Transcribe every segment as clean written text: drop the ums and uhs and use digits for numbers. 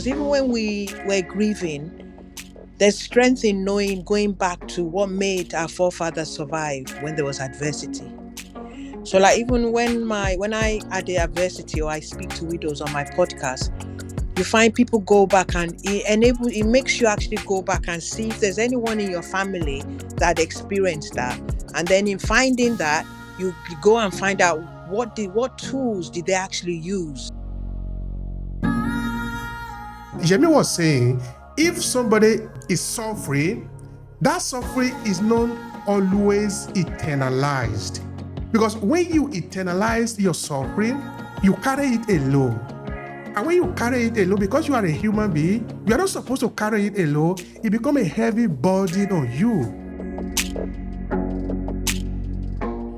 because even when we were grieving, there's strength in knowing, going back to what made our forefathers survive when there was adversity. So like even when I had the adversity, or I speak to widows on my podcast, you find people go back, and it makes you actually go back and see if there's anyone in your family that experienced that. And then in finding that, you go and find out what tools did they actually use. Yemi was saying, if somebody is suffering, that suffering is not always eternalized. Because when you internalize your suffering, you carry it alone. And when you carry it alone, because you are a human being, you are not supposed to carry it alone. It becomes a heavy burden on you.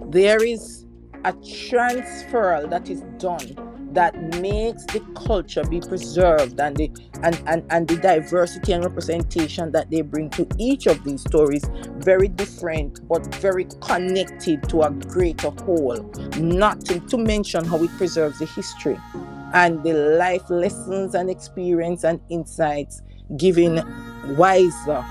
There is a transfer that is done that makes the culture be preserved, and the diversity and representation that they bring to each of these stories very different but very connected to a greater whole. Not to mention how it preserves the history and the life lessons and experience and insights given wiser.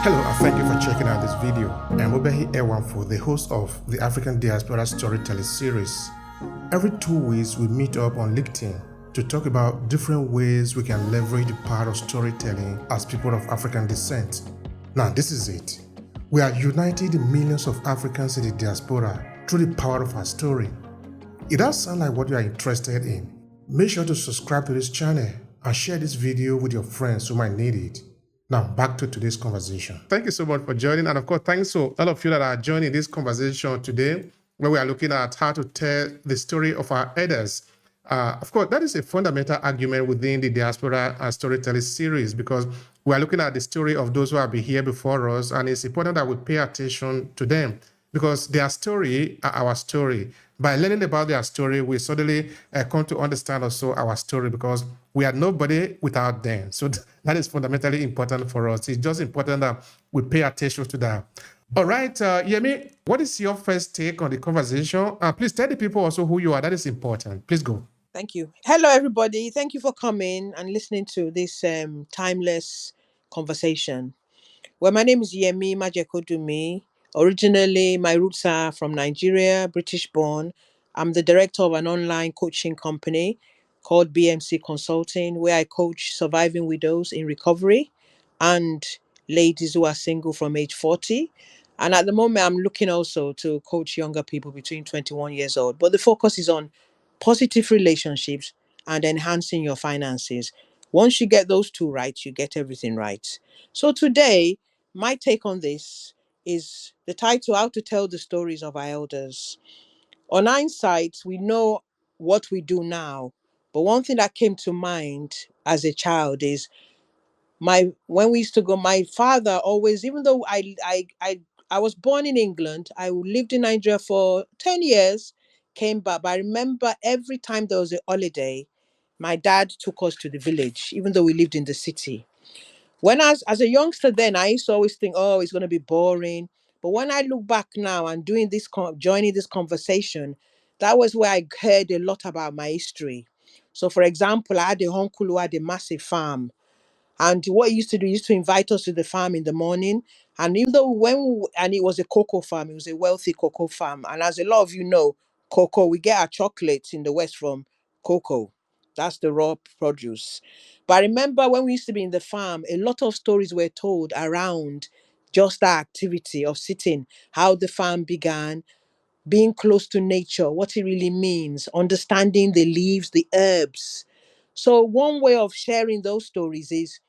Hello, and thank you for checking out this video. I'm Obehi Ewanfoh, the host of the African Diaspora Storytelling Series. Every 2 weeks, we meet up on LinkedIn to talk about different ways we can leverage the power of storytelling as people of African descent. Now, this is it. We are uniting millions of Africans in the diaspora through the power of our story. It does sound like what you are interested in. Make sure to subscribe to this channel and share this video with your friends who might need it. Now, back to today's conversation. Thank you so much for joining. And of course, thanks to all of you that are joining this conversation today, where we are looking at how to tell the story of our elders. Of course, that is a fundamental argument within the Diaspora Storytelling Series, because we are looking at the story of those who have been here before us, and it's important that we pay attention to them, because their story are our story. By learning about their story, we suddenly come to understand also our story, because we are nobody without them. So that is fundamentally important for us. It's just important that we pay attention to that. All right, Yemi, what is your first take on the conversation? Please tell the people also who you are. That is important. Please go. Thank you. Hello, everybody. Thank you for coming and listening to this timeless conversation. Well, my name is Yemi Majekodumi. Originally, my roots are from Nigeria, British born. I'm the director of an online coaching company called BMC Consulting, where I coach surviving widows in recovery and ladies who are single from age 40. And at the moment, I'm looking also to coach younger people between 21 years old. But the focus is on positive relationships and enhancing your finances. Once you get those two right, you get everything right. So today, my take on this is the title, How to Tell the Stories of Our Elders. On hindsight, we know what we do now. But one thing that came to mind as a child is when we used to go, my father always, even though I was born in England, I lived in Nigeria for 10 years, came back. But I remember every time there was a holiday, my dad took us to the village, even though we lived in the city. When as a youngster then, I used to always think, oh, it's going to be boring. But when I look back now and doing this, joining this conversation, that was where I heard a lot about my history. So, for example, I had a uncle who had a massive farm. And what he used to do, he used to invite us to the farm in the morning. And even though and it was a cocoa farm, it was a wealthy cocoa farm. And as a lot of you know, cocoa, we get our chocolates in the West from cocoa. That's the raw produce. But I remember when we used to be in the farm, a lot of stories were told around just that activity of sitting, how the farm began, being close to nature, what it really means, understanding the leaves, the herbs. So one way of sharing those stories is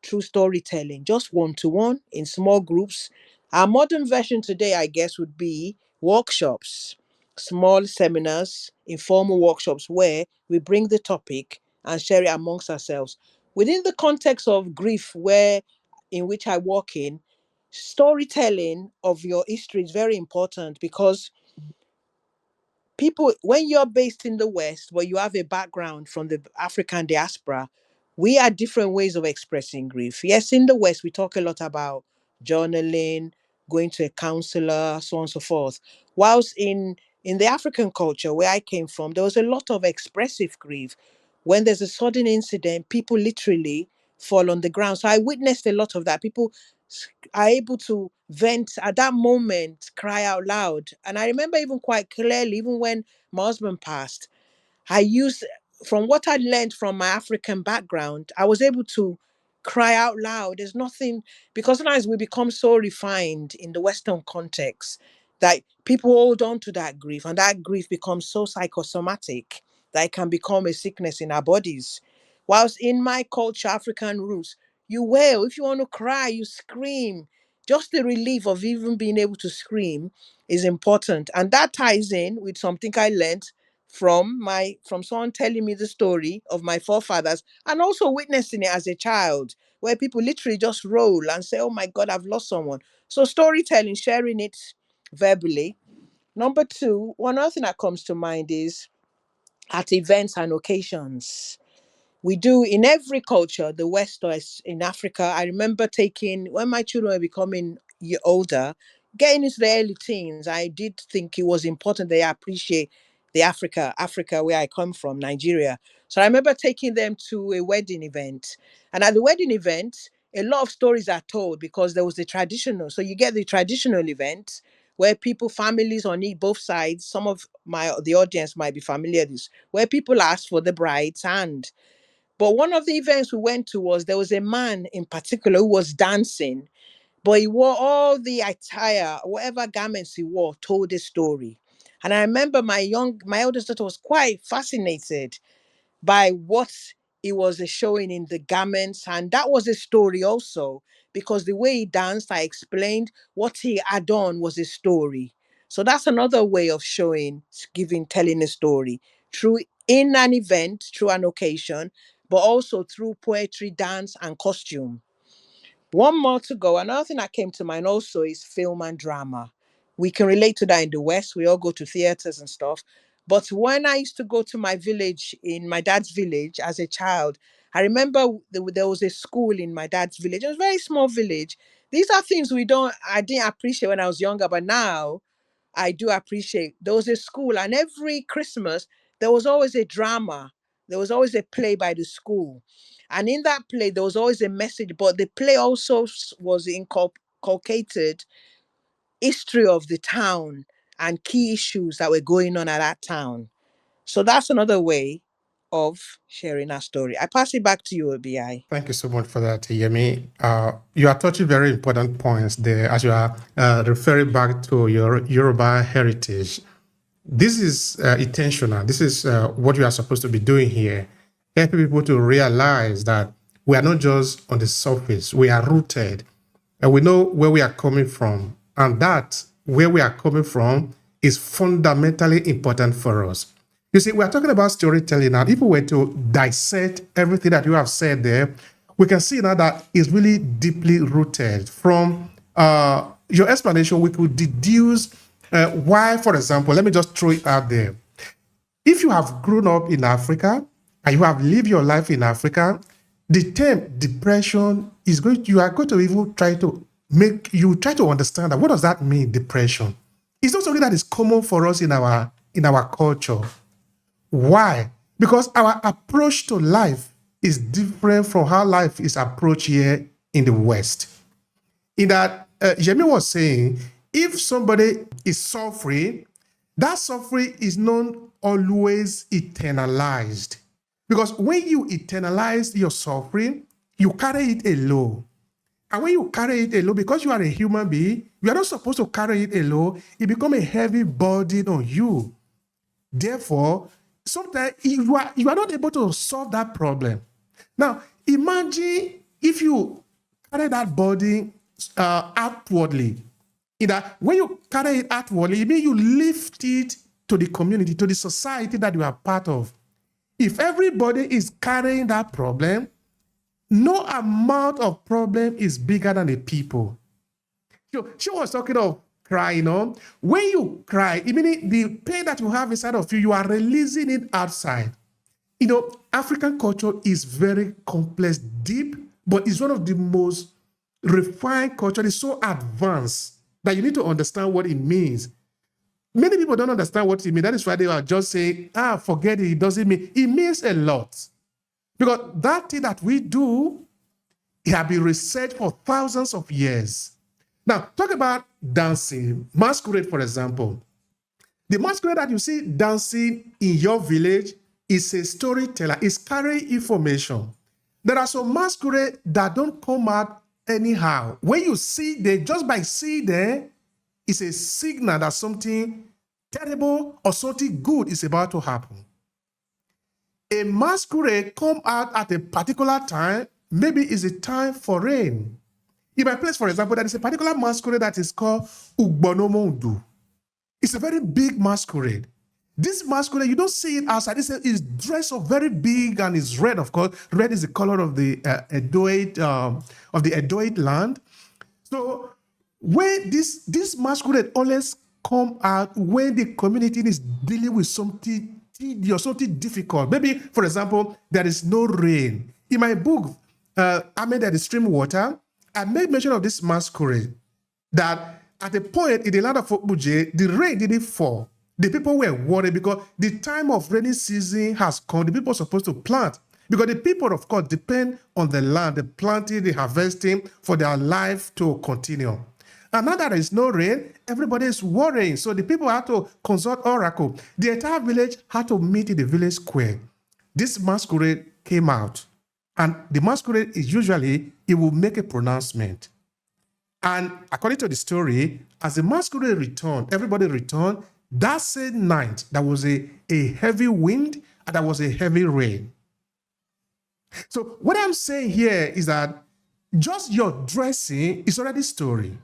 through storytelling, just one to one in small groups. Our modern version today, I guess, would be workshops, small seminars, informal workshops where we bring the topic and share it amongst ourselves. Within the context of grief, where in which I work in, storytelling of your history is very important, because people, when you're based in the West, where you have a background from the African diaspora, we have different ways of expressing grief. Yes, in the West, we talk a lot about journaling, going to a counselor, so on and so forth. Whilst in the African culture where I came from, there was a lot of expressive grief. When there's a sudden incident, people literally fall on the ground. So I witnessed a lot of that. People are able to vent at that moment, cry out loud. And I remember even quite clearly, even when my husband passed, I used, from what I learned from my African background, I was able to cry out loud. There's nothing, because sometimes we become so refined in the Western context that people hold on to that grief, and that grief becomes so psychosomatic that it can become a sickness in our bodies. Whilst in my culture, African roots, you wail. If you want to cry, you scream. Just the relief of even being able to scream is important. And that ties in with something I learned from someone telling me the story of my forefathers, and also witnessing it as a child, where people literally just roll and say, oh my God, I've lost someone. So storytelling, sharing it verbally. Number two, one other thing that comes to mind is at events and occasions. We do in every culture, the West or in Africa. I remember taking, when my children were becoming older, getting into the early teens, I did think it was important they appreciate the Africa where I come from, Nigeria. So I remember taking them to a wedding event. And at the wedding event, a lot of stories are told, because there was the traditional. So you get the traditional event where people, families on both sides, some of the audience might be familiar with this, where people ask for the bride's hand. But one of the events we went to was, there was a man in particular who was dancing, but he wore all the attire, whatever garments he wore, told a story. And I remember my eldest daughter was quite fascinated by what he was showing in the garments. And that was a story also, because the way he danced, I explained what he had on was a story. So that's another way of showing, telling a story through, in an event, through an occasion, but also through poetry, dance, and costume. One more to go. Another thing that came to mind also is film and drama. We can relate to that in the West. We all go to theaters and stuff. But when I used to go to my village, in my dad's village as a child, I remember there was a school in my dad's village. It was a very small village. These are things I didn't appreciate when I was younger, but now I do appreciate. There was a school, and every Christmas there was always a drama. There was always a play by the school, and in that play there was always a message. But the play also was inculcated history of the town and key issues that were going on at that town. So that's another way of sharing our story. I pass it back to you, Obi. Thank you so much for that, Yemi. You are touching very important points there as you are referring back to your Yoruba heritage. This is intentional. This is what you are supposed to be doing here. Helping people to realize that we are not just on the surface, we are rooted and we know where we are coming from. And that, where we are coming from, is fundamentally important for us. You see, we are talking about storytelling now. If we were to dissect everything that you have said there, we can see now that it's really deeply rooted. From your explanation, we could deduce why, for example, let me just throw it out there. If you have grown up in Africa and you have lived your life in Africa, the term depression you are going to even try to understand that. What does that mean, depression? It's not something that is common for us in our culture. Why? Because our approach to life is different from how life is approached here in the West. In that, Yemi was saying, if somebody is suffering, that suffering is not always eternalized. Because when you eternalize your suffering, you carry it alone. And when you carry it alone, because you are a human being, you are not supposed to carry it alone. It becomes a heavy burden on you. Therefore, sometimes you are not able to solve that problem. Now, imagine if you carry that burden outwardly. In that, when you carry it outwardly, it means you lift it to the community, to the society that you are part of. If everybody is carrying that problem, No amount of problem is bigger than the people. So she was talking of crying, you know. When you cry, meaning the pain that you have inside of you, you are releasing it outside. You know, African culture is very complex, deep, but it's one of the most refined culture. It's so advanced that you need to understand what it means. Many people don't understand what it means. That is why they are just saying, forget it. It doesn't mean. It means a lot. Because that thing that we do, it has been researched for thousands of years. Now, talk about dancing, masquerade, for example. The masquerade that you see dancing in your village is a storyteller, is carrying information. There are some masquerade that don't come out anyhow. When you see them, just by seeing them, it's a signal that something terrible or something good is about to happen. A masquerade come out at a particular time, maybe it's a time for rain. In my place, for example, there is a particular masquerade that is called Ugbonomondu. It's a very big masquerade. This masquerade, you don't see it outside. It's dressed up very big and it's red, of course. Red is the color of the Edoite land. So when this masquerade always come out when the community is dealing with something tedious, something difficult. Maybe, for example, there is no rain. In my book, I made the stream water. I made mention of this masquerade that at a point in the land of Okpuje, the rain didn't fall. The people were worried because the time of rainy season has come. The people are supposed to plant because the people, of course, depend on the land, the planting, the harvesting for their life to continue. And now that there is no rain, everybody is worrying. So the people had to consult oracle. The entire village had to meet in the village square. This masquerade came out. And the masquerade is usually, it will make a pronouncement. And according to the story, as the masquerade returned, everybody returned, that same night, there was a heavy wind and there was a heavy rain. So what I'm saying here is that just your dressing is already story.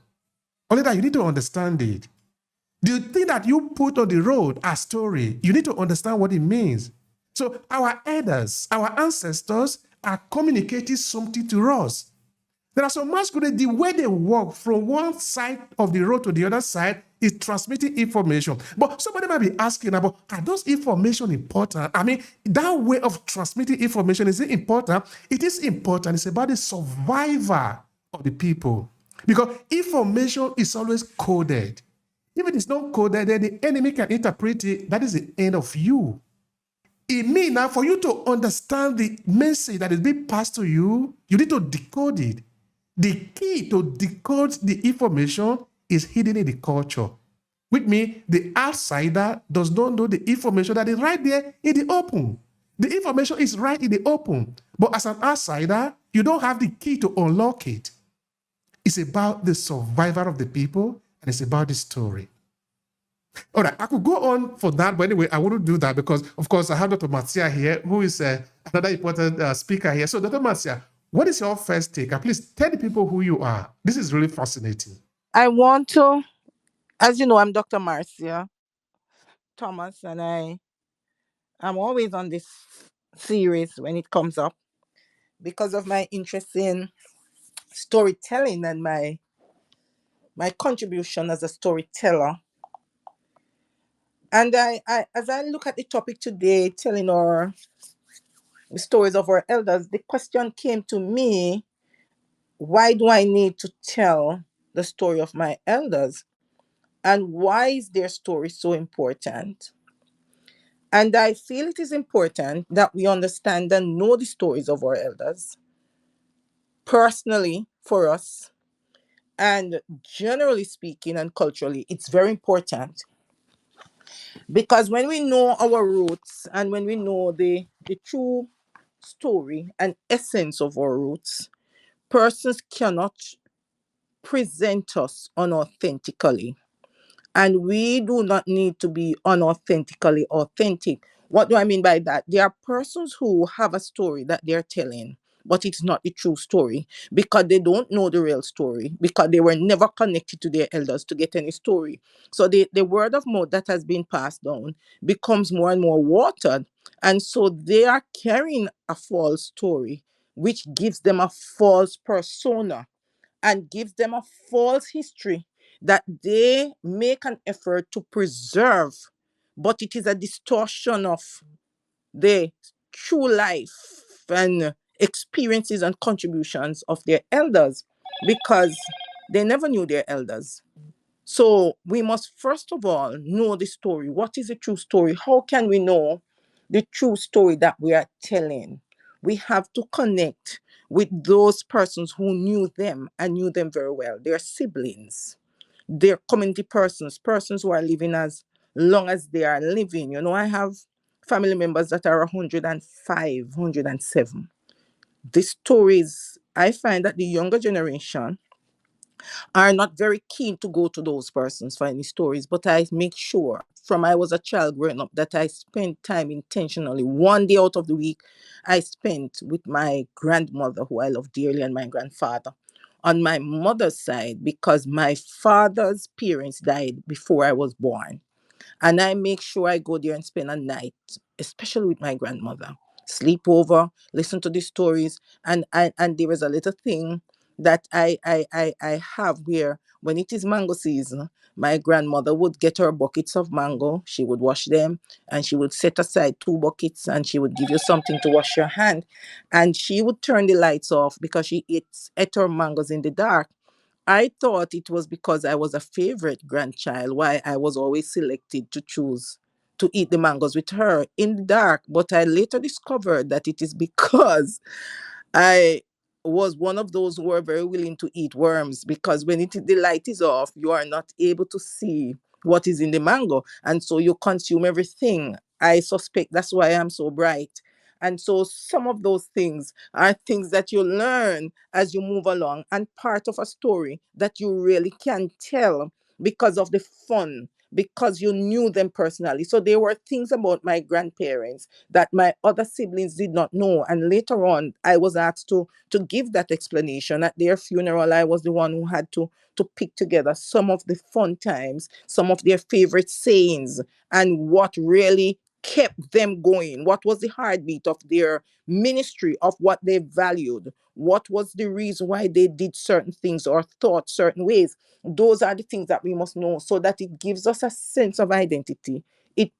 Only that you need to understand it. The thing that you put on the road as story, you need to understand what it means. So our elders, our ancestors are communicating something to us. There are some masquerade, the way they walk from one side of the road to the other side is transmitting information. But somebody might be asking about, are those information important? I mean, that way of transmitting information, is it important? It is important. It's about the survivor of the people. Because information is always coded. If it is not coded, then the enemy can interpret it. That is the end of you. It means now for you to understand the message that is being passed to you, you need to decode it. The key to decode the information is hidden in the culture, which means the outsider does not know the information that is right there in the open. The information is right in the open, but as an outsider, you don't have the key to unlock it. It's about the survivor of the people, and it's about the story. All right, I could go on for that, but anyway, I wouldn't do that because, of course, I have Dr. Matsia here, who is another important speaker here. So, Dr. Matsia, what is your first take? Please tell the people who you are. This is really fascinating. I want to, as you know, I'm Dr. Marcia Thomas, and I'm always on this series when it comes up because of my interest in storytelling and my contribution as a storyteller. And I as I look at the topic today, telling the stories of our elders, the question came to me, why do I need to tell the story of my elders? And why is their story so important? And I feel it is important that we understand and know the stories of our elders personally for us. And generally speaking and culturally, it's very important. Because when we know our roots and when we know the true story and essence of our roots, persons cannot present us unauthentically. And we do not need to be unauthentically authentic. What do I mean by that? There are persons who have a story that they're telling, but it's not the true story because they don't know the real story, because they were never connected to their elders to get any story. So the word of mouth that has been passed down becomes more and more watered. And so they are carrying a false story which gives them a false persona and gives them a false history that they make an effort to preserve, but it is a distortion of the true life and experiences and contributions of their elders, because they never knew their elders. So we must first of all know the story. What is the true story? How can we know the true story that we are telling? We have to connect with those persons who knew them and knew them very well. Their siblings, their community persons, persons who are living as long as they are living. You know, I have family members that are 105, 107. The stories, I find that the younger generation are not very keen to go to those persons for any stories, but I make sure from I was a child growing up that I spent time intentionally. One day out of the week, I spent with my grandmother, who I love dearly, and my grandfather. On my mother's side, because my father's parents died before I was born. And I make sure I go there and spend a night, especially with my grandmother. Sleep over, listen to the stories. And there is a little thing that I have where when it is mango season, my grandmother would get her buckets of mango, she would wash them, and she would set aside two buckets, and she would give you something to wash your hand. And she would turn the lights off because she ate her mangoes in the dark. I thought it was because I was a favorite grandchild why I was always selected to choose to eat the mangoes with her in the dark. But I later discovered that it is because I was one of those who were very willing to eat worms, because when the light is off, you are not able to see what is in the mango. And so you consume everything. I suspect that's why I'm so bright. And so some of those things are things that you learn as you move along, and part of a story that you really can tell because of the fun, because you knew them personally. So there were things about my grandparents that my other siblings did not know. And later on, I was asked to give that explanation. At their funeral, I was the one who had to pick together some of the fun times, some of their favorite sayings, and what really kept them going. What was the heartbeat of their ministry, of what they valued? What was the reason why they did certain things or thought certain ways? Those are the things that we must know, so that it gives us a sense of identity. It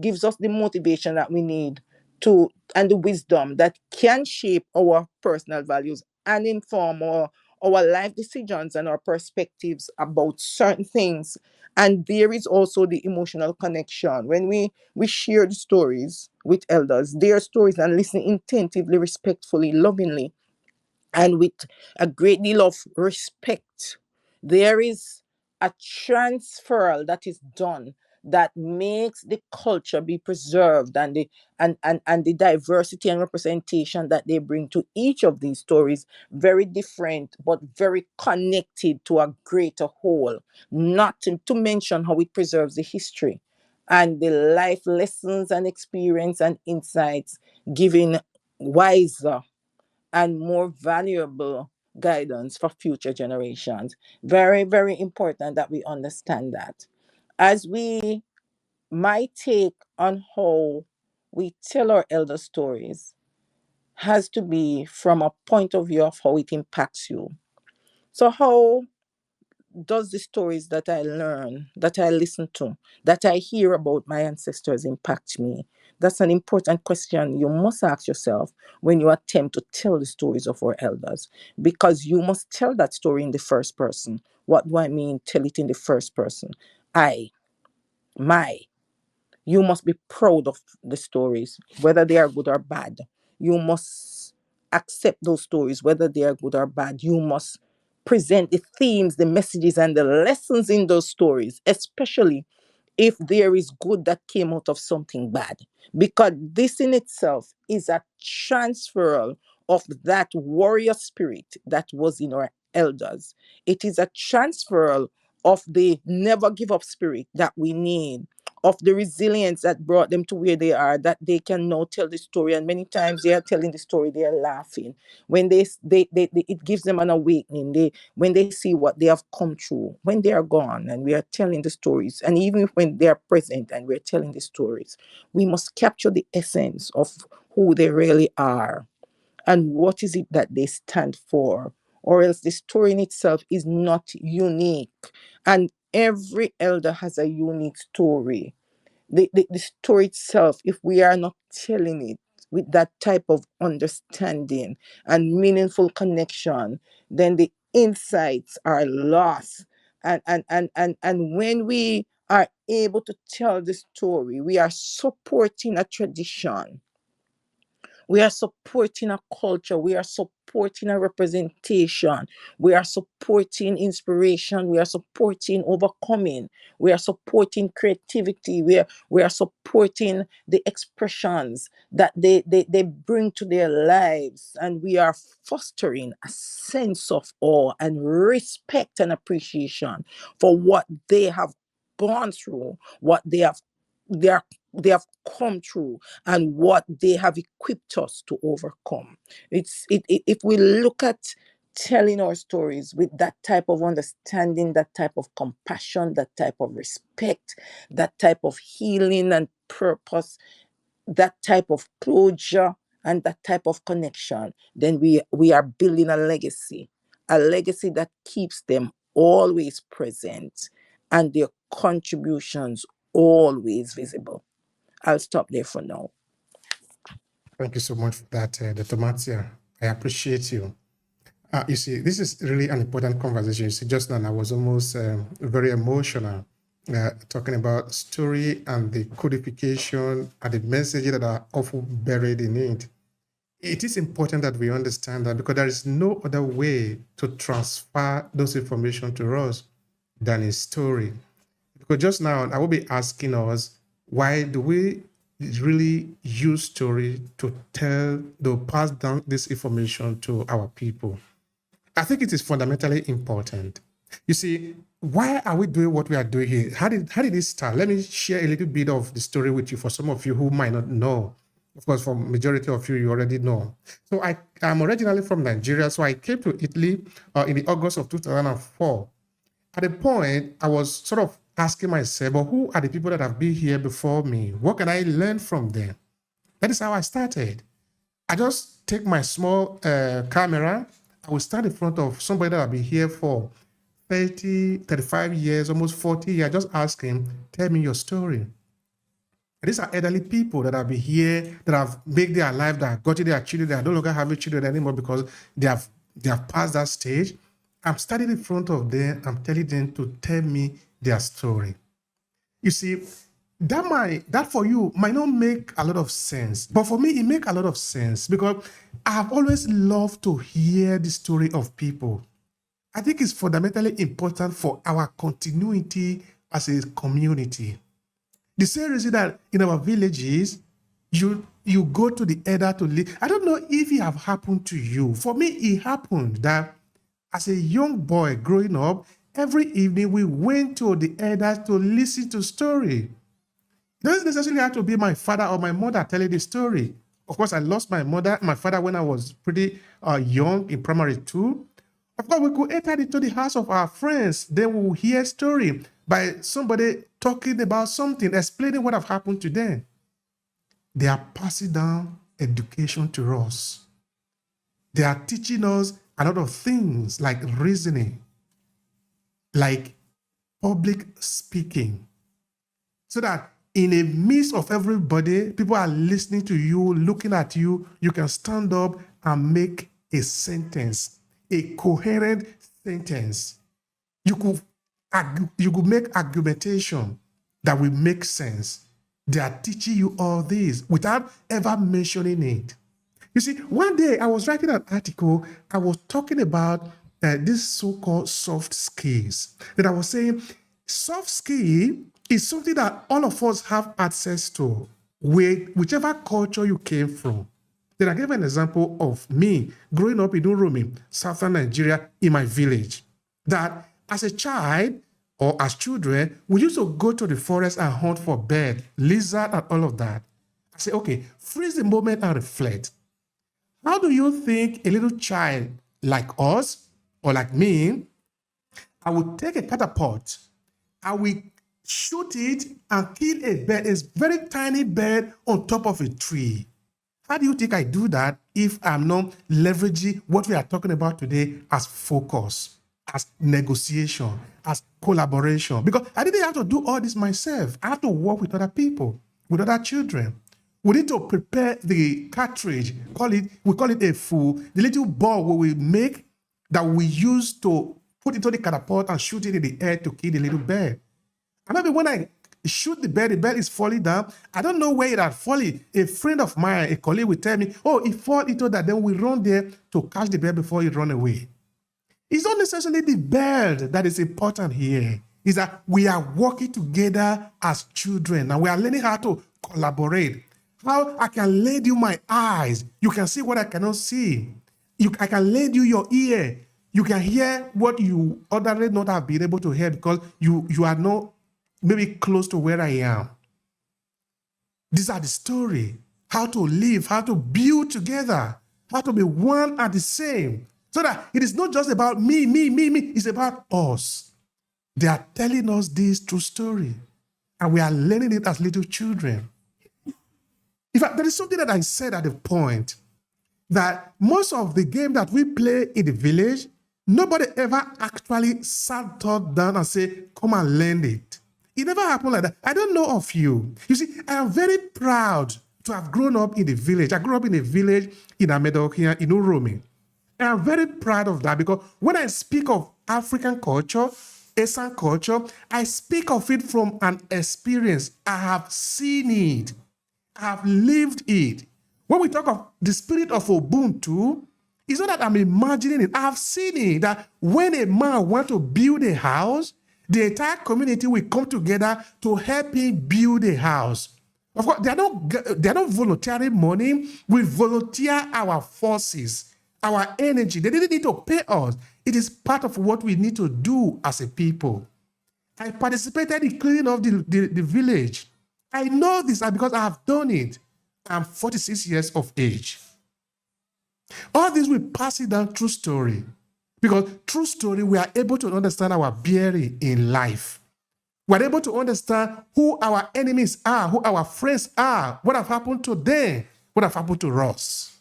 gives us the motivation that we need to, and the wisdom that can shape our personal values and inform our life decisions and our perspectives about certain things. And there is also the emotional connection when we share the stories with elders, their stories, and listen attentively, respectfully, lovingly, and with a great deal of respect. There is a transfer that is done that makes the culture be preserved, and and the diversity and representation that they bring to each of these stories very different but very connected to a greater whole. Not to mention how it preserves the history and the life lessons and experience and insights, giving wiser and more valuable guidance for future generations. Very, very important that we understand that. As we, my take on how we tell our elder stories has to be from a point of view of how it impacts you. So, how does the stories that I learn, that I listen to, that I hear about my ancestors impact me? That's an important question you must ask yourself when you attempt to tell the stories of our elders, because you must tell that story in the first person. What do I mean, tell it in the first person? I, my. You must be proud of the stories, whether they are good or bad. You must accept those stories, whether they are good or bad. You must present the themes, the messages, and the lessons in those stories, especially if there is good that came out of something bad. Because this in itself is a transfer of that warrior spirit that was in our elders. It is a transfer of the never give up spirit that we need, of the resilience that brought them to where they are, that they can now tell the story. And many times they are telling the story, they are laughing. When they it gives them an awakening. When they see what they have come through, when they are gone and we are telling the stories, and even when they are present and we're telling the stories, we must capture the essence of who they really are and what is it that they stand for, or else the story in itself is not unique. And every elder has a unique story. The story itself, if we are not telling it with that type of understanding and meaningful connection, then the insights are lost. And when we are able to tell the story, we are supporting a tradition, we are supporting a culture. We are supporting a representation. We are supporting inspiration. We are supporting overcoming. We are supporting creativity. We are supporting the expressions that they bring to their lives. And we are fostering a sense of awe and respect and appreciation for what they have gone through, what they are they have come through, and what they have equipped us to overcome. If we look at telling our stories with that type of understanding, that type of compassion, that type of respect, that type of healing and purpose, that type of closure and that type of connection, then we are building a legacy that keeps them always present and their contributions always visible. I'll stop there for now. Thank you so much for that, Dr. Matia. I appreciate you. You see, this is really an important conversation. You see, just now I was almost very emotional talking about story and the codification and the messages that are often buried in it. It is important that we understand that, because there is no other way to transfer those information to us than a story. Because just now I will be asking us, why do we really use story to pass down this information to our people? I think it is fundamentally important. You see, why are we doing what we are doing here? How did it start? Let me share a little bit of the story with you for some of you who might not know. Of course, for majority of you, you already know. So I am originally from Nigeria, so I came to Italy in the August of 2004. At a point, I was sort of asking myself, well, who are the people that have been here before me? What can I learn from them? That is how I started. I just take my small camera. I will stand in front of somebody that have been here for 30, 35 years, almost 40 years. I just ask him, tell me your story. And these are elderly people that have been here, that have made their life, that have gotten their children, they are no longer having children anymore because they have passed that stage. I'm standing in front of them, I'm telling them to tell me their story. You see, that for you might not make a lot of sense, but for me, it makes a lot of sense because I have always loved to hear the story of people. I think it's fundamentally important for our continuity as a community. The same reason that in our villages, you go to the elder to live. I don't know if it have happened to you. For me, it happened that as a young boy growing up, every evening we went to the elders to listen to story. It doesn't necessarily have to be my father or my mother telling the story. Of course, I lost my father when I was pretty young in primary 2. Of course, we could enter into the house of our friends. Then we will hear story by somebody talking about something, explaining what have happened to them. They are passing down education to us. They are teaching us a lot of things like reasoning, like public speaking, so that in the midst of everybody, people are listening to you, looking at you, you can stand up and make a sentence, a coherent sentence. You could make argumentation that will make sense. They are teaching you all this without ever mentioning it. You see, one day I was writing an article, I was talking about these so-called soft skills. That I was saying, soft skill is something that all of us have access to, with whichever culture you came from. Then I gave an example of me growing up in Urumi, southern Nigeria, in my village. That as a child or as children, we used to go to the forest and hunt for bird, lizard, and all of that. I say, okay, freeze the moment and reflect. How do you think a little child like us or like me, I would take a catapult, I will shoot it and kill a bird, a very tiny bird on top of a tree? How do you think I do that if I'm not leveraging what we are talking about today as focus, as negotiation, as collaboration. Because I didn't have to do all this myself. I had to work with other people, with other children. We need to prepare the cartridge, we call it a fool, the little ball we make that we use to put into the catapult and shoot it in the air to kill the little bird. And maybe when I shoot the bird is falling down. I don't know where it had fallen. A friend of mine, a colleague, will tell me, oh, it fall into that. Then we run there to catch the bird before it run away. It's not necessarily the bird that is important here. It's that we are working together as children and we are learning how to collaborate. How I can lend you my eyes. You can see what I cannot see. I can lend you your ear. You can hear what you ordinarily not have been able to hear because you are not maybe close to where I am. These are the story. How to live, how to build together, how to be one and the same. So that it is not just about me. It's about us. They are telling us this true story. And we are learning it as little children. In fact, there is something that I said at the point that most of the game that we play in the village, nobody ever actually sat down and said, come and learn it. It never happened like that. I don't know of you. You see, I am very proud to have grown up in the village. I grew up in a village in Amedokia, in Uromi. I am very proud of that because when I speak of African culture, Asian culture, I speak of it from an experience. I have seen it. I have lived it. When we talk of the spirit of Ubuntu, it's not that I'm imagining it. I have seen it that when a man wants to build a house, the entire community will come together to help him build a house. Of course, they are not volunteering money. We volunteer our forces, our energy. They didn't need to pay us. It is part of what we need to do as a people. I participated in cleaning up the village. I know this because I have done it. I'm 46 years of age. All this we pass it down through story. Because through story, we are able to understand our bearing in life. We're able to understand who our enemies are, who our friends are, what have happened to them, what have happened to us.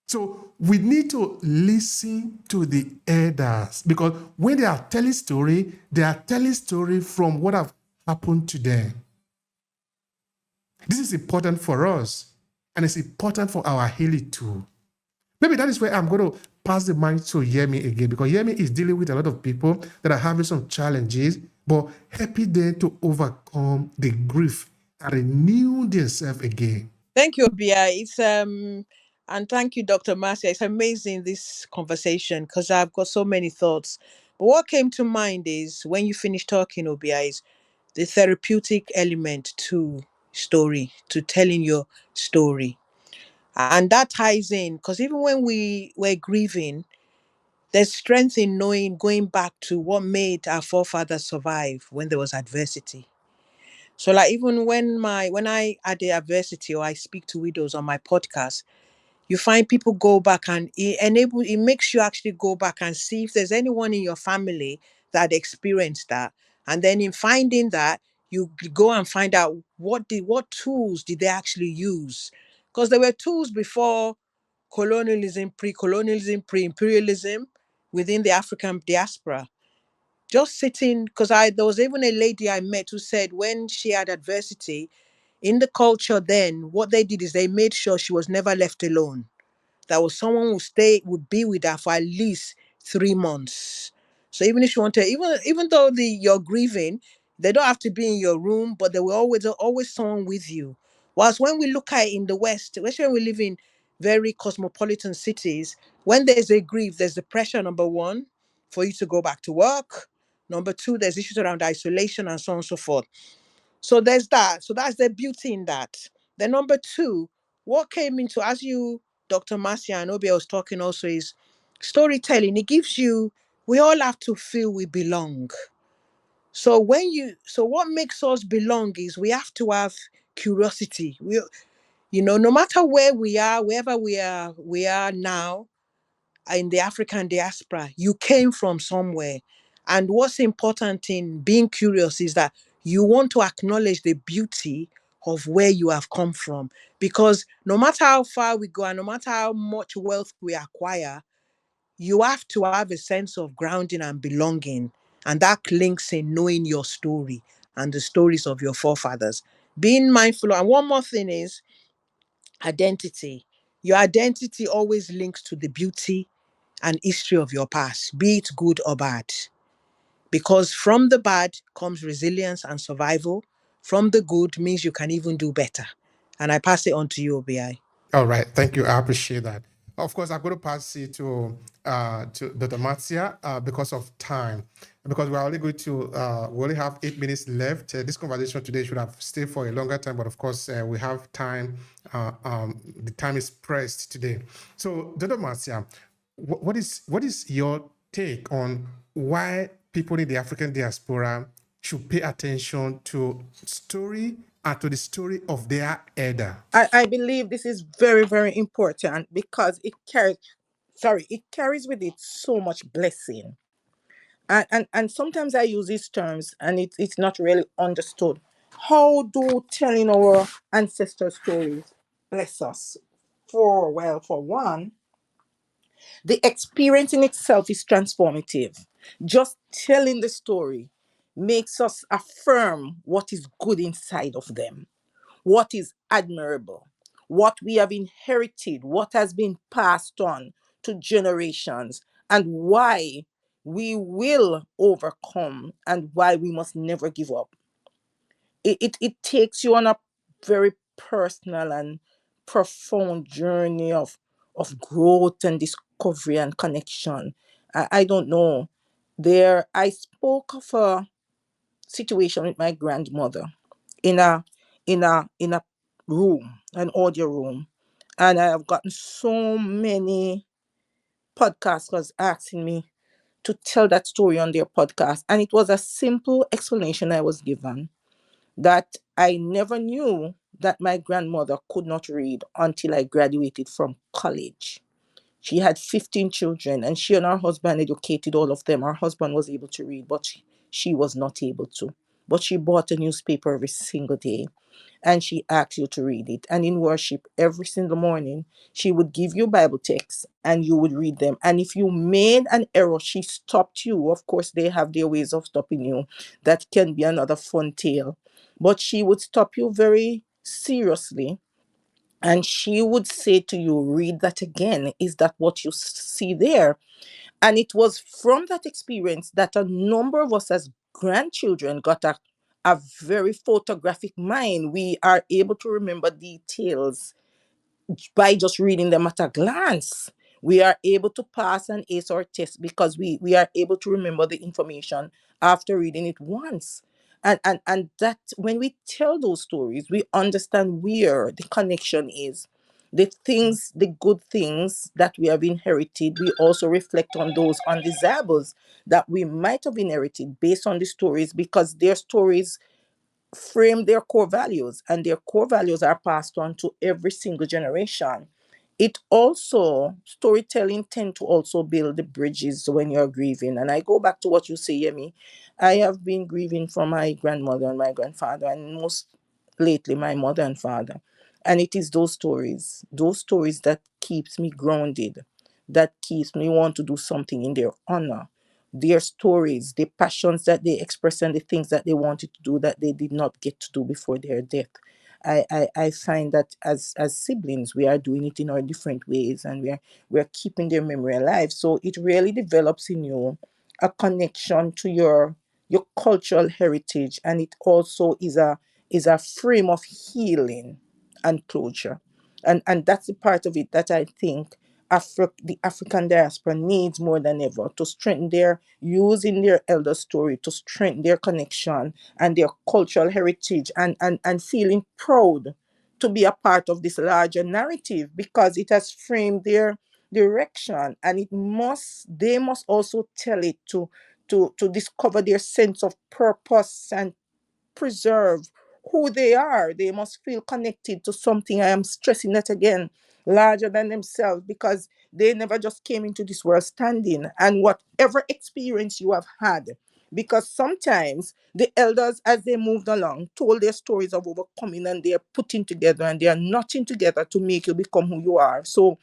So we need to listen to the elders because when they are telling story from what have happened to them. This is important for us and it's important for our healing too. Maybe that is where I'm going to pass the mic to Yemi again because Yemi is dealing with a lot of people that are having some challenges, but helping them to overcome the grief and renew themselves again. Thank you, Obehi. And thank you, Dr. Marcia. It's amazing this conversation because I've got so many thoughts. But what came to mind is when you finish talking, Obehi, is the therapeutic element to story, to telling your story. And that ties in because even when we were grieving, there's strength in knowing, going back to what made our forefathers survive when there was adversity. So like even when I had the adversity or I speak to widows on my podcast, you find people go back and it makes you actually go back and see if there's anyone in your family that experienced that. And then in finding that, you go and find out what tools did they actually use. Because there were tools before colonialism, pre-colonialism, pre-imperialism within the African diaspora. Just sitting, because there was even a lady I met who said when she had adversity in the culture then, what they did is they made sure she was never left alone. That was someone who would be with her for at least 3 months. So even if you want to, even though you're grieving, they don't have to be in your room, but there will always someone with you. Whilst when we look at it in the West, especially when we live in very cosmopolitan cities, when there's a grief, there's the pressure, number one, for you to go back to work. Number two, there's issues around isolation and so on and so forth. So there's that. So that's the beauty in that. Then number two, what came into, as you, Dr. Marcia and Obi was talking also, is storytelling. It gives you, we all have to feel we belong. So what makes us belong is we have to have curiosity. No matter where we are, wherever we are now, in the African diaspora, you came from somewhere. And what's important in being curious is that you want to acknowledge the beauty of where you have come from. Because no matter how far we go and no matter how much wealth we acquire, you have to have a sense of grounding and belonging. And that links in knowing your story and the stories of your forefathers. Being mindful. And one more thing is identity. Your identity always links to the beauty and history of your past, be it good or bad. Because from the bad comes resilience and survival. From the good means you can even do better. And I pass it on to you, Obi. All right, thank you. I appreciate that. Of course, I'm going to pass it to Dr. Matia because of time, because we're only going to we only have 8 minutes left. This conversation today should have stayed for a longer time, but of course we have time. The time is pressed today. So, Dr. Matia, what is your take on why people in the African diaspora should pay attention to story and to the story of their elder? I believe this is very, very important because it carries with it so much blessing. And sometimes I use these terms and it's not really understood. How do telling our ancestor stories bless us? For one, the experience in itself is transformative. Just telling the story makes us affirm what is good inside of them, what is admirable, what we have inherited, what has been passed on to generations, and why we will overcome and why we must never give up. It takes you on a very personal and profound journey of growth and discovery and connection. I don't know. I spoke of a situation with my grandmother in a room, an audio room. And I have gotten so many podcasters asking me to tell that story on their podcast. And it was a simple explanation I was given that I never knew that my grandmother could not read until I graduated from college. She had 15 children and she and her husband educated all of them. Her husband was able to read, but she was not able to. But she bought a newspaper every single day and she asked you to read it. And in worship, every single morning, she would give you Bible texts and you would read them. And if you made an error, she stopped you. Of course, they have their ways of stopping you. That can be another fun tale. But she would stop you very seriously and she would say to you, read that again. Is that what you see there? And it was from that experience that a number of us as grandchildren got a very photographic mind. We are able to remember details by just reading them at a glance. We are able to pass an ACE or test because we are able to remember the information after reading it once. And that when we tell those stories, we understand where the connection is. The things, the good things that we have inherited, we also reflect on those undesirables that we might have inherited based on the stories because their stories frame their core values and their core values are passed on to every single generation. It also storytelling tend to also build the bridges when you're grieving. And I go back to what you say, Yemi. I have been grieving for my grandmother and my grandfather and most lately my mother and father. And it is those stories that keeps me grounded, that keeps me want to do something in their honor, their stories, the passions that they express and the things that they wanted to do that they did not get to do before their death. I find that as siblings we are doing it in our different ways and we're keeping their memory alive. So it really develops in you a connection to your cultural heritage and it also is a frame of healing and closure. And that's the part of it that I think the African diaspora needs more than ever to strengthen their using their elder story to strengthen their connection and their cultural heritage and feeling proud to be a part of this larger narrative because it has framed their direction and they must also tell it to discover their sense of purpose and preserve who they are. They must feel connected to something. I am stressing that again, larger than themselves, because they never just came into this world standing. And whatever experience you have had, because sometimes the elders, as they moved along, told their stories of overcoming, and they are putting together and they are knotting together to make you become who you are. So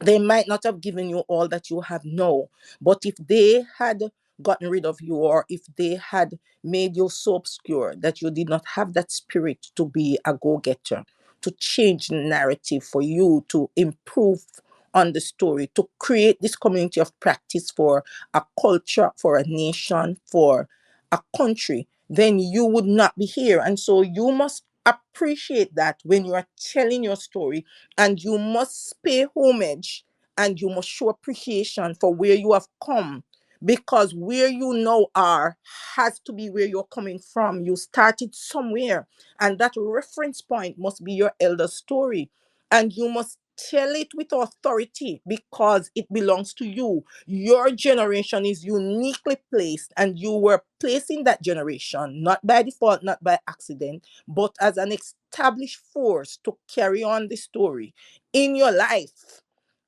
they might not have given you all that you have now, but if they had gotten rid of you, or if they had made you so obscure that you did not have that spirit to be a go-getter, to change the narrative for you, to improve on the story, to create this community of practice for a culture, for a nation, for a country, then you would not be here. And so you must appreciate that when you are telling your story, and you must pay homage, and you must show appreciation for where you have come, because where you now are has to be where you're coming from. You started somewhere, and that reference point must be your elder story, and you must tell it with authority because it belongs to you. Your generation is uniquely placed, and you were placed in that generation not by default, not by accident, but as an established force to carry on the story in your life.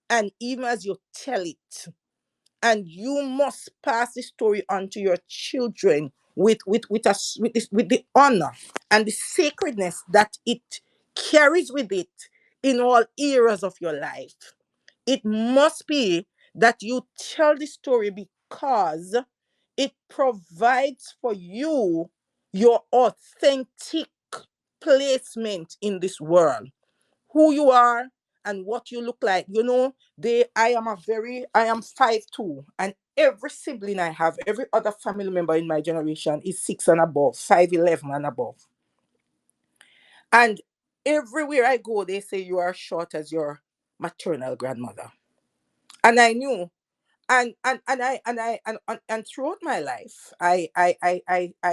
And even as you tell it, and you must pass the story on to your children with the honor and the sacredness that it carries with it in all eras of your life. It must be that you tell the story because it provides for you your authentic placement in this world, who you are and what you look like. You know, I am 5'2", and every sibling I have, every other family member in my generation is 6 and above, 5'11" and above. And everywhere I go, they say you are short as your maternal grandmother. And I knew, and throughout my life, I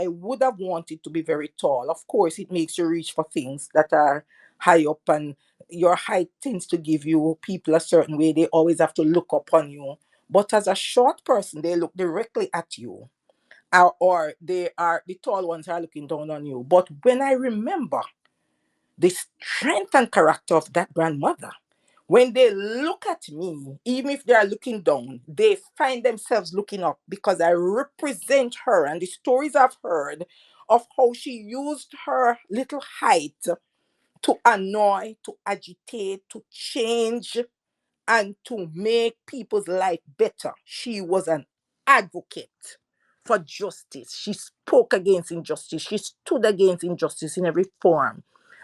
would have wanted to be very tall. Of course, it makes you reach for things that are high up, and your height tends to give you people a certain way. They always have to look up on you. But as a short person, they look directly at you, or the tall ones are looking down on you. But when I remember the strength and character of that grandmother, when they look at me, even if they are looking down, they find themselves looking up because I represent her, and the stories I've heard of how she used her little height to annoy, to agitate, to change, and to make people's life better. She was an advocate for justice. She spoke against injustice. She stood against injustice in every form.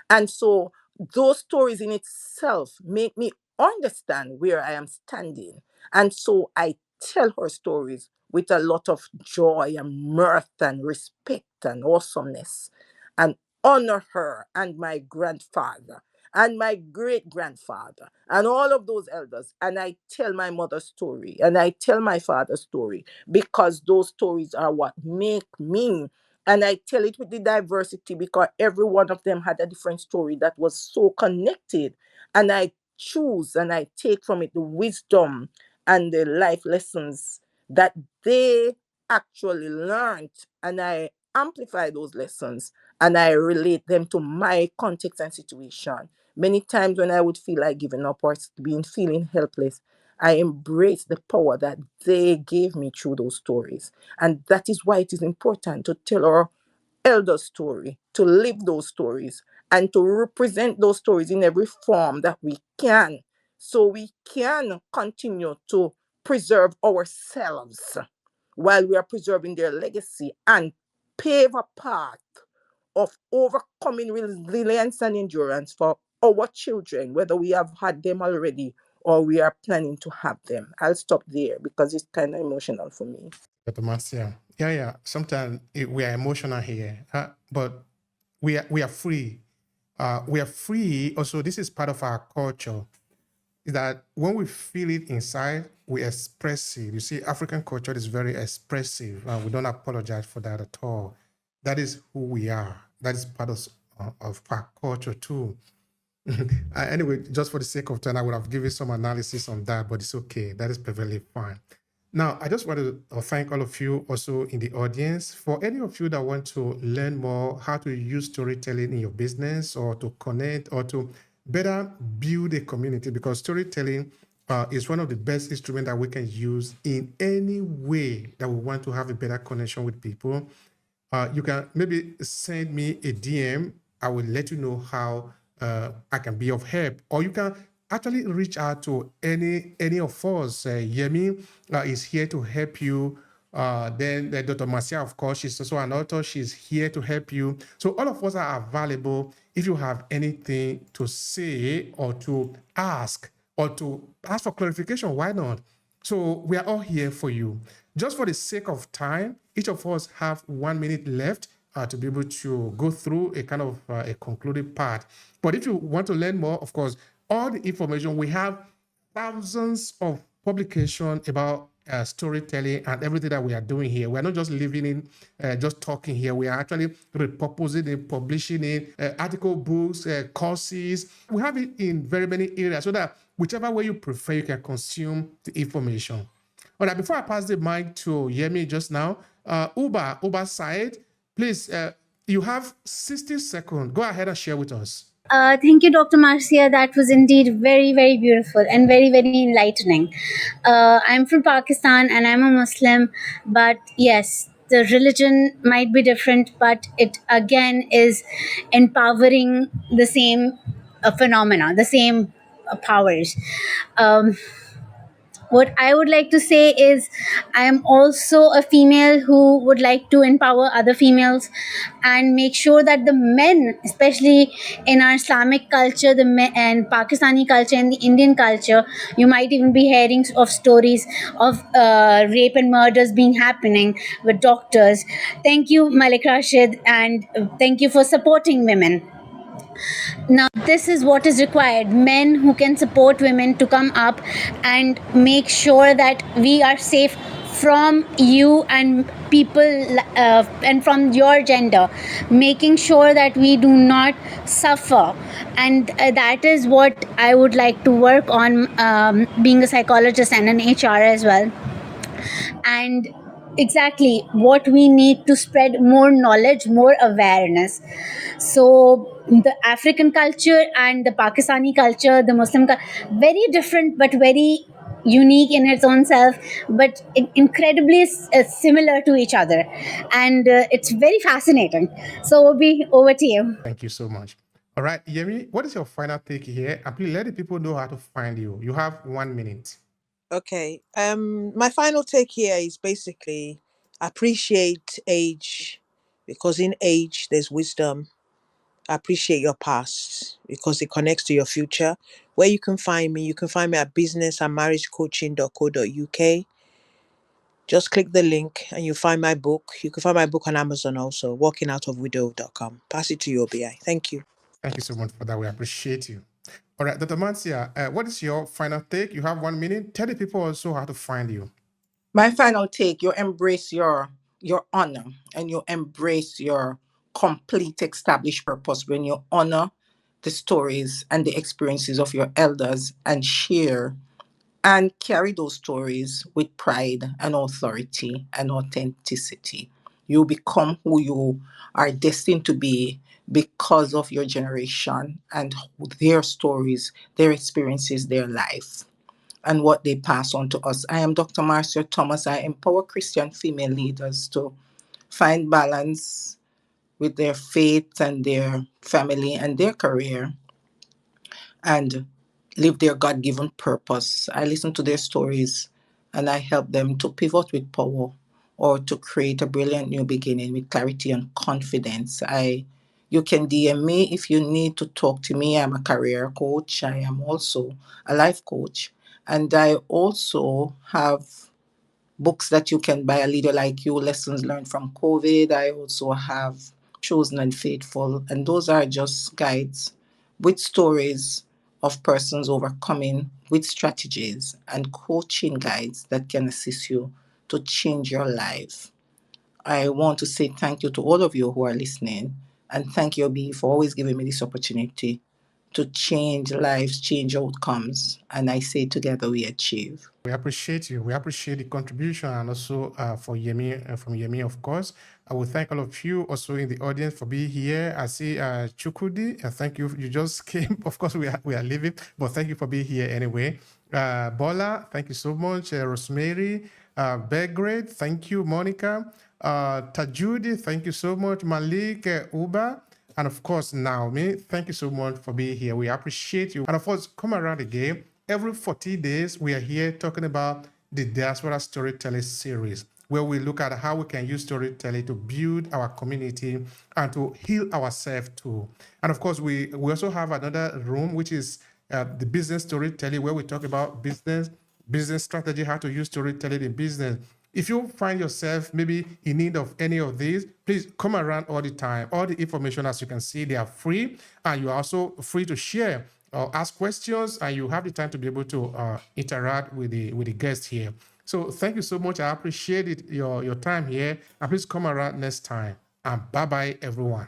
And so those stories in itself make me understand where I am standing. And so I tell her stories with a lot of joy and mirth and respect and awesomeness, and honor her and my grandfather and my great grandfather and all of those elders. And I tell my mother's story and I tell my father's story because those stories are what make me. And I tell it with the diversity because every one of them had a different story that was so connected. And I choose and I take from it the wisdom and the life lessons that they actually learned. And I amplify those lessons and I relate them to my context and situation. Many times when I would feel like giving up or being feeling helpless, I embrace the power that they gave me through those stories. And that is why it is important to tell our elder story, to live those stories, and to represent those stories in every form that we can, so we can continue to preserve ourselves while we are preserving their legacy and pave a path of overcoming resilience and endurance for our children, whether we have had them already or we are planning to have them. I'll stop there because it's kind of emotional for me. Dr. Marcia. Yeah. Sometimes we are emotional here, but we are free. We are free. Also, this is part of our culture. Is that when we feel it inside, we express it. You see, African culture is very expressive. We don't apologize for that at all. That is who we are. That is part of our culture too. Anyway, just for the sake of time, I would have given some analysis on that, but it's okay. That is perfectly fine. Now, I just want to thank all of you also in the audience. For any of you that want to learn more how to use storytelling in your business or to connect or to better build a community, because storytelling is one of the best instruments that we can use in any way that we want to have a better connection with people. You can maybe send me a DM. I will let you know how I can be of help. Or you can actually reach out to any of us. Yemi is here to help you. Then Dr. Marcia, of course, she's also an author. She's here to help you. So all of us are available if you have anything to say or to ask or to ask for clarification. Why not? So we are all here for you. Just for the sake of time, each of us have 1 minute left to be able to go through a kind of a concluding part. But if you want to learn more, of course, all the information, we have thousands of publications about storytelling and everything that we are doing here. We're not just living in, just talking here. We are actually repurposing it, publishing it, article books, courses. We have it in very many areas so that whichever way you prefer, you can consume the information. All right, before I pass the mic to Yemi just now, Uba Said, please, you have 60 seconds. Go ahead and share with us. Thank you, Dr. Marcia. That was indeed very, very beautiful and very, very enlightening. I'm from Pakistan and I'm a Muslim, but yes, the religion might be different, but it again is empowering the same phenomena, the same powers. Um, what I would like to say is, I am also a female who would like to empower other females and make sure that the men, especially in our Islamic culture, the men and Pakistani culture and the Indian culture, you might even be hearing of stories of rape and murders being happening with doctors. Thank you, Malik Rashid, and thank you for supporting women. Now, this is what is required: men who can support women to come up and make sure that we are safe from you and people and from your gender, making sure that we do not suffer. And that is what I would like to work on, being a psychologist and an HR as well. And exactly what we need to spread more knowledge, more awareness. So the African culture and the Pakistani culture, the very different but very unique in its own self, but incredibly similar to each other, and it's very fascinating. So Obi, over to you. Thank you so much. All right, Yemi, what is your final take here? And please let the people know how to find you. You have 1 minute. Okay. My final take here is basically appreciate age, because in age there's wisdom. Appreciate your past because it connects to your future. Where you can find me at business and marriagecoaching.co.uk. Just click the link and you find my book. You can find my book on Amazon also, walkingoutofwidow.com. Pass it to you, Obi. Thank you. Thank you so much for that. We appreciate you. All right, Dr. Marcia, what is your final take? You have 1 minute. Tell the people also how to find you. My final take: you embrace your honor, and you embrace your complete established purpose when you honor the stories and the experiences of your elders and share and carry those stories with pride and authority and authenticity. You become who you are destined to be because of your generation and their stories, their experiences, their life, and what they pass on to us. I am Dr. Marcia Thomas. I empower Christian female leaders to find balance with their faith and their family and their career and live their God given purpose. I listen to their stories and I help them to pivot with power or to create a brilliant new beginning with clarity and confidence. You can DM me if you need to talk to me. I'm a career coach. I am also a life coach. And I also have books that you can buy: A Leader Like You, Lessons Learned from COVID. I also have Chosen and Faithful. And those are just guides with stories of persons overcoming with strategies and coaching guides that can assist you to change your life. I want to say thank you to all of you who are listening. And thank you, Obi, for always giving me this opportunity to change lives, change outcomes. And I say together we achieve. We appreciate you. We appreciate the contribution and also for Yemi, from Yemi, of course. I will thank all of you also in the audience for being here. I see Chukudi, thank you. You just came. Of course, we are leaving, but thank you for being here anyway. Bola, thank you so much. Rosemary, Belgrade, thank you. Monica, Tajudi, thank you so much. Malik, Uba, and of course, Naomi, thank you so much for being here. We appreciate you. And of course, come around again. Every 40 days, we are here talking about the Diaspora Storytelling Series, where we look at how we can use storytelling to build our community and to heal ourselves too. And of course, we also have another room, which is the business storytelling, where we talk about business strategy, how to use storytelling in business. If you find yourself maybe in need of any of these, please come around all the time. All the information, as you can see, they are free, and you're also free to share or ask questions, and you have the time to be able to interact with the guests here. So thank you so much. I appreciate it, your time here, and please come around next time. And bye-bye, everyone.